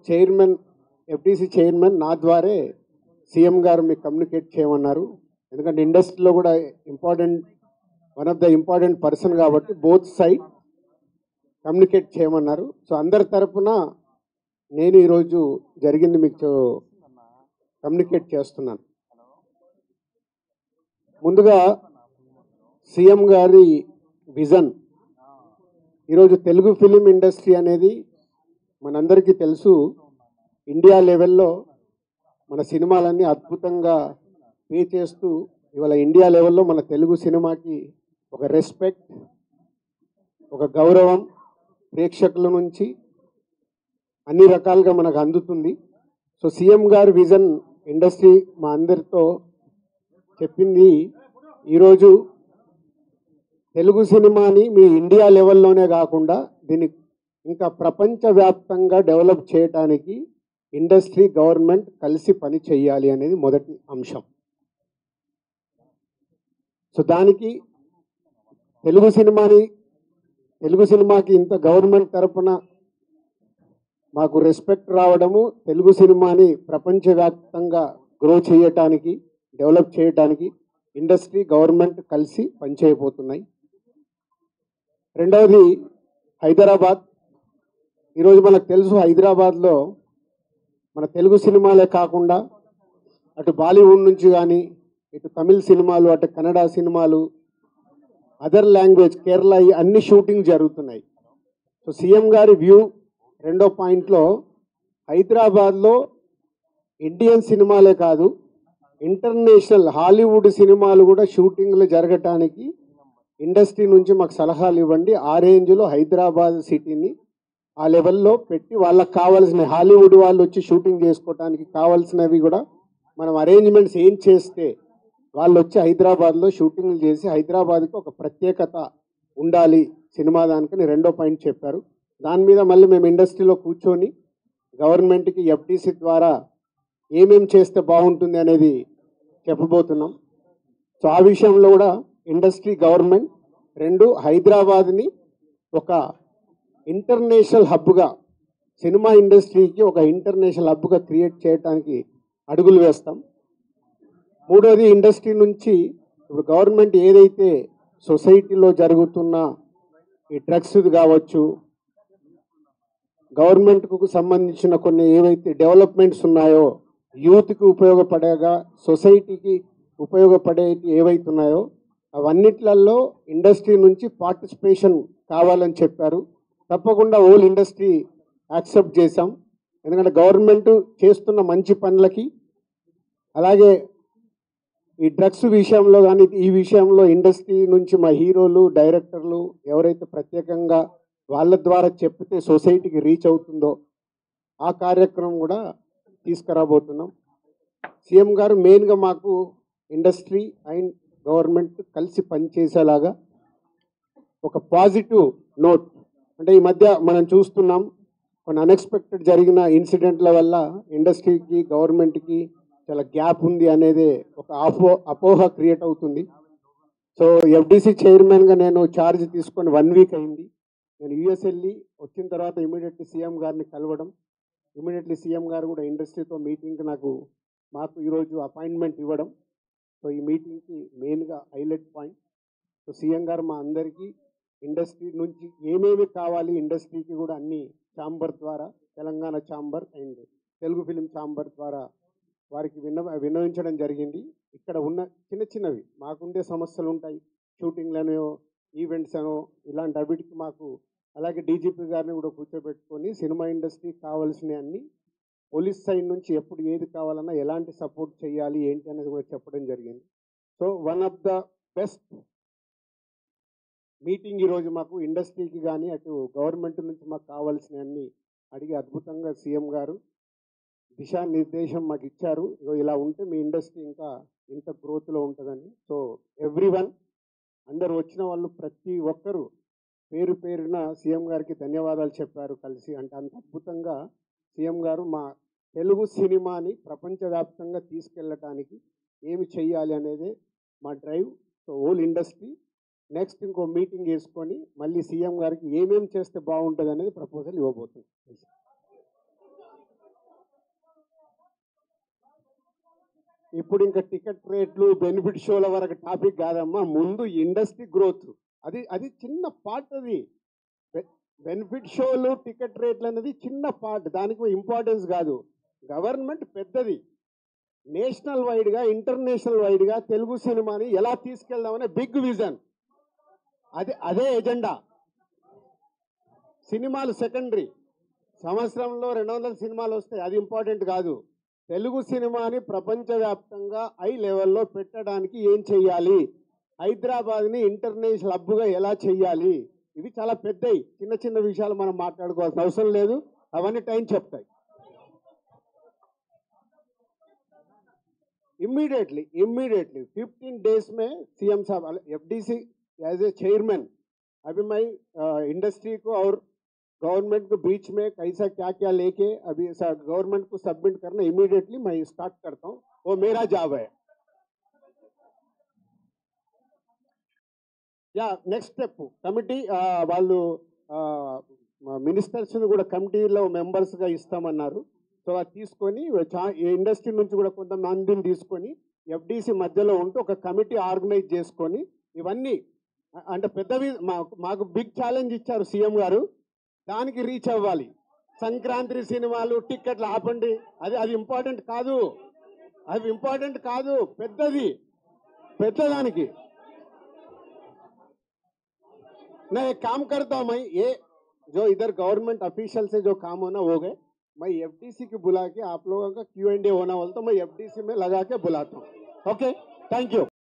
Chairman FDC chairman నా ద్వారే CM గారు మీకు కమ్యూనికేట్ చేయమన్నారు. ఎందుకంటే ఇండస్ట్రీలో కూడా one of the important person కాబట్టి బోత్ సైడ్ కమ్యూనికేట్ చేయమన్నారు. సో అందరి తరపున నేను ఈరోజు జరిగింది మీకు కమ్యూనికేట్ చేస్తున్నాను. ముందుగా సీఎం గారి విజన్. ఈరోజు తెలుగు ఫిలిం ఇండస్ట్రీ అనేది మనందరికీ తెలుసు, ఇండియా లెవెల్లో మన సినిమాలన్నీ అద్భుతంగా పే చేస్తూ ఇవాళ ఇండియా లెవెల్లో మన తెలుగు సినిమాకి ఒక రెస్పెక్ట్, ఒక గౌరవం ప్రేక్షకుల నుంచి అన్ని రకాలుగా మనకు అందుతుంది. సో సీఎం గారి విజన్ ఇండస్ట్రీ మా అందరితో చెప్పింది, ఈరోజు తెలుగు సినిమాని మీ ఇండియా లెవెల్లోనే కాకుండా దీన్ని ఇంకా ప్రపంచవ్యాప్తంగా డెవలప్ చేయడానికి ఇండస్ట్రీ గవర్నమెంట్ కలిసి పని చేయాలి అనేది మొదటి అంశం. సో దానికి తెలుగు సినిమాకి ఇంత గవర్నమెంట్ తరపున మాకు రెస్పెక్ట్ రావడము, తెలుగు సినిమాని ప్రపంచవ్యాప్తంగా గ్రో చేయటానికి, డెవలప్ చేయడానికి ఇండస్ట్రీ గవర్నమెంట్ కలిసి పనిచేయబోతున్నాయి. రెండవది హైదరాబాద్. ఈరోజు మనకు తెలుసు, హైదరాబాద్లో మన తెలుగు సినిమాలే కాకుండా అటు బాలీవుడ్ నుంచి కానీ, ఇటు తమిళ్ సినిమాలు, అటు కన్నడ సినిమాలు, అదర్ లాంగ్వేజ్, కేరళ, అన్ని షూటింగ్ జరుగుతున్నాయి. సో సీఎం గారి వ్యూ రెండో పాయింట్లో, హైదరాబాద్లో ఇండియన్ సినిమాలే కాదు, ఇంటర్నేషనల్ హాలీవుడ్ సినిమాలు కూడా షూటింగ్లు జరగటానికి ఇండస్ట్రీ నుంచి మాకు సలహాలు ఇవ్వండి. ఆ రేంజ్లో హైదరాబాద్ సిటీని ఆ లెవెల్లో పెట్టి వాళ్ళకి కావాల్సిన హాలీవుడ్ వాళ్ళు వచ్చి షూటింగ్ చేసుకోవడానికి కావాల్సినవి కూడా మనం అరేంజ్మెంట్స్ ఏం చేస్తే వాళ్ళు వచ్చి హైదరాబాద్లో షూటింగ్లు చేసి హైదరాబాద్కి ఒక ప్రత్యేకత ఉండాలి సినిమా దానికని రెండో పాయింట్ చెప్పారు. దాని మీద మళ్ళీ మేము ఇండస్ట్రీలో కూర్చొని గవర్నమెంట్కి ఎఫ్డిసి ద్వారా ఏమేం చేస్తే బాగుంటుంది అనేది చెప్పబోతున్నాం. సో ఆ విషయంలో కూడా ఇండస్ట్రీ గవర్నమెంట్ రెండు హైదరాబాద్ని ఒక ఇంటర్నేషనల్ హబ్గా, సినిమా ఇండస్ట్రీకి ఒక ఇంటర్నేషనల్ హబ్గా క్రియేట్ చేయడానికి అడుగులు వేస్తాం. మూడోది ఇండస్ట్రీ నుంచి ఇప్పుడు గవర్నమెంట్ ఏదైతే సొసైటీలో జరుగుతున్న ఈ డ్రగ్స్ కావచ్చు, గవర్నమెంట్కు సంబంధించిన కొన్ని ఏవైతే డెవలప్మెంట్స్ ఉన్నాయో, యూత్కి ఉపయోగపడేగా సొసైటీకి ఉపయోగపడే ఏవైతే ఉన్నాయో అవన్నిట్లలో ఇండస్ట్రీ నుంచి పార్టిసిపేషన్ కావాలని చెప్పారు. తప్పకుండా హోల్ ఇండస్ట్రీ యాక్సెప్ట్ చేశాం. ఎందుకంటే గవర్నమెంట్ చేస్తున్న మంచి పనులకి, అలాగే ఈ డ్రగ్స్ విషయంలో కానీ ఈ విషయంలో ఇండస్ట్రీ నుంచి మా హీరోలు, డైరెక్టర్లు ఎవరైతే ప్రత్యేకంగా వాళ్ళ ద్వారా చెప్తే సొసైటీకి రీచ్ అవుతుందో ఆ కార్యక్రమం కూడా తీసుకురాబోతున్నాం. సీఎం గారు మెయిన్గా మాకు ఇండస్ట్రీ అండ్ గవర్నమెంట్ కలిసి పనిచేసేలాగా ఒక పాజిటివ్ నోట్, అంటే ఈ మధ్య మనం చూస్తున్నాం కొన్ని అన్ఎక్స్పెక్టెడ్ జరిగిన ఇన్సిడెంట్ల వల్ల ఇండస్ట్రీకి గవర్నమెంట్కి చాలా గ్యాప్ ఉంది అనేది ఒక అపోహ క్రియేట్ అవుతుంది. సో ఎఫ్డిసి చైర్మన్గా నేను ఛార్జ్ తీసుకొని 1 వీక్ అయింది. నేను యూఎస్ వెళ్ళి వచ్చిన తర్వాత ఇమీడియట్లీ సీఎం గారిని కలవడం, ఇమీడియట్లీ సీఎం గారు కూడా ఇండస్ట్రీతో మీటింగ్కి మాకు ఈరోజు అపాయింట్మెంట్ ఇవ్వడం. సో ఈ మీటింగ్కి మెయిన్గా హైలైట్ పాయింట్. సో సీఎం గారు మా అందరికీ ఇండస్ట్రీ నుంచి ఏమేమి కావాలి, ఇండస్ట్రీకి కూడా అన్ని ఛాంబర్ ద్వారా, Telangana chamber and Telugu film chamber ద్వారా వారికి విన్నవించడం జరిగింది. ఇక్కడ ఉన్న చిన్నవి మాకుండే సమస్యలు ఉంటాయి, షూటింగ్లనో ఈవెంట్స్ అనో ఇలాంటి అవిటికి మాకు, అలాగే డీజీపీ గారిని కూడా కూర్చోబెట్టుకొని సినిమా ఇండస్ట్రీకి కావాల్సిన అన్ని, పోలీస్ సైడ్ నుంచి ఎప్పుడు ఏది కావాలన్నా ఎలాంటి సపోర్ట్ చేయాలి ఏంటి అనేది కూడా చెప్పడం జరిగింది. So one of the best meeting ఈరోజు మాకు ఇండస్ట్రీకి కానీ అటు గవర్నమెంట్ నుంచి మాకు కావాల్సిన అన్ని అడిగి అద్భుతంగా సీఎం గారు దిశానిర్దేశం మాకు ఇచ్చారు. ఇలా ఉంటే మీ ఇండస్ట్రీ ఇంకా ఇంత గ్రోత్లో ఉంటుందని. సో ఎవ్రీవన్, అందరు వచ్చిన వాళ్ళు ప్రతి ఒక్కరూ పేరు పేరున సీఎం గారికి ధన్యవాదాలు చెప్పారు కలిసి. అంటే అంత అద్భుతంగా సీఎం గారు మా తెలుగు సినిమాని ప్రపంచవ్యాప్తంగా తీసుకెళ్ళటానికి ఏమి చెయ్యాలి అనేది మా drive. So whole industry next ఇంకో మీటింగ్ వేసుకొని మళ్ళీ సీఎం గారికి ఏమేమి చేస్తే బాగుంటుంది అనేది ప్రపోజల్ ఇవ్వబోతుంది. ఇప్పుడు ఇంకా టికెట్ రేట్లు బెనిఫిట్ షోల వరకు టాపిక్ కాదమ్మా, ముందు ఇండస్ట్రీ గ్రోత్. అది అది చిన్న పార్ట్. అది బెనిఫిట్ షోలు టికెట్ రేట్లు అనేది చిన్న పార్ట్, దానికి ఇంపార్టెన్స్ కాదు. గవర్నమెంట్ పెద్దది, నేషనల్ వైడ్గా ఇంటర్నేషనల్ వైడ్గా తెలుగు సినిమాని ఎలా తీసుకెళ్దామనే బిగ్ విజన్. అదే ఎజెండా. సినిమాలు సెకండరీ. సంవత్సరంలో 200 సినిమాలు వస్తాయి, అది ఇంపార్టెంట్ కాదు. తెలుగు సినిమాని ప్రపంచవ్యాప్తంగా హై లెవెల్లో పెట్టడానికి ఏం చెయ్యాలి, హైదరాబాద్ని ఇంటర్నేషనల్ హబ్గా ఎలా చెయ్యాలి, ఇవి చాలా పెద్దవి. చిన్న చిన్న విషయాలు మనం మాట్లాడుకోవాల్సిన అవసరం లేదు, అవన్నీ టైం చెప్తాయి. इमीडिएटली 15 डेज में सीएम साहब एफडीसी एज ए चेयरमैन, अभी मैं इंडस्ट्री को और गवर्नमेंट को बीच में कैसा क्या क्या लेके अभी गवर्नमेंट को सबमिट करना इमीडिएटली मैं स्टार्ट करता हूँ, वो मेरा जॉब है. యా నెక్స్ట్ స్టెప్ కమిటీ వాళ్ళు మినిస్టర్స్ని కూడా కమిటీలో మెంబర్స్గా ఇస్తామన్నారు. సో అది తీసుకొని ఇండస్ట్రీ నుంచి కూడా కొంతమందిని తీసుకొని ఎఫ్డీసీ మధ్యలో ఉంటూ ఒక కమిటీ ఆర్గనైజ్ చేసుకొని ఇవన్నీ అంటే పెద్దవి మాకు బిగ్ ఛాలెంజ్ ఇచ్చారు సీఎం గారు, దానికి రీచ్ అవ్వాలి. సంక్రాంతి సినిమాలు టిక్కెట్లు ఆపండి, అది ఇంపార్టెంట్ కాదు, అది ఇంపార్టెంట్ కాదు, పెద్దదానికి. मैं एक काम करता हूँ, मैं ये जो इधर गवर्नमेंट ऑफिशियल से जो काम होना हो गए, मैं एफडीसी को बुला के आप लोगों का Q&A होना बोलता हूँ, मैं एफडीसी में लगा के बुलाता हूँ. Okay, thank you.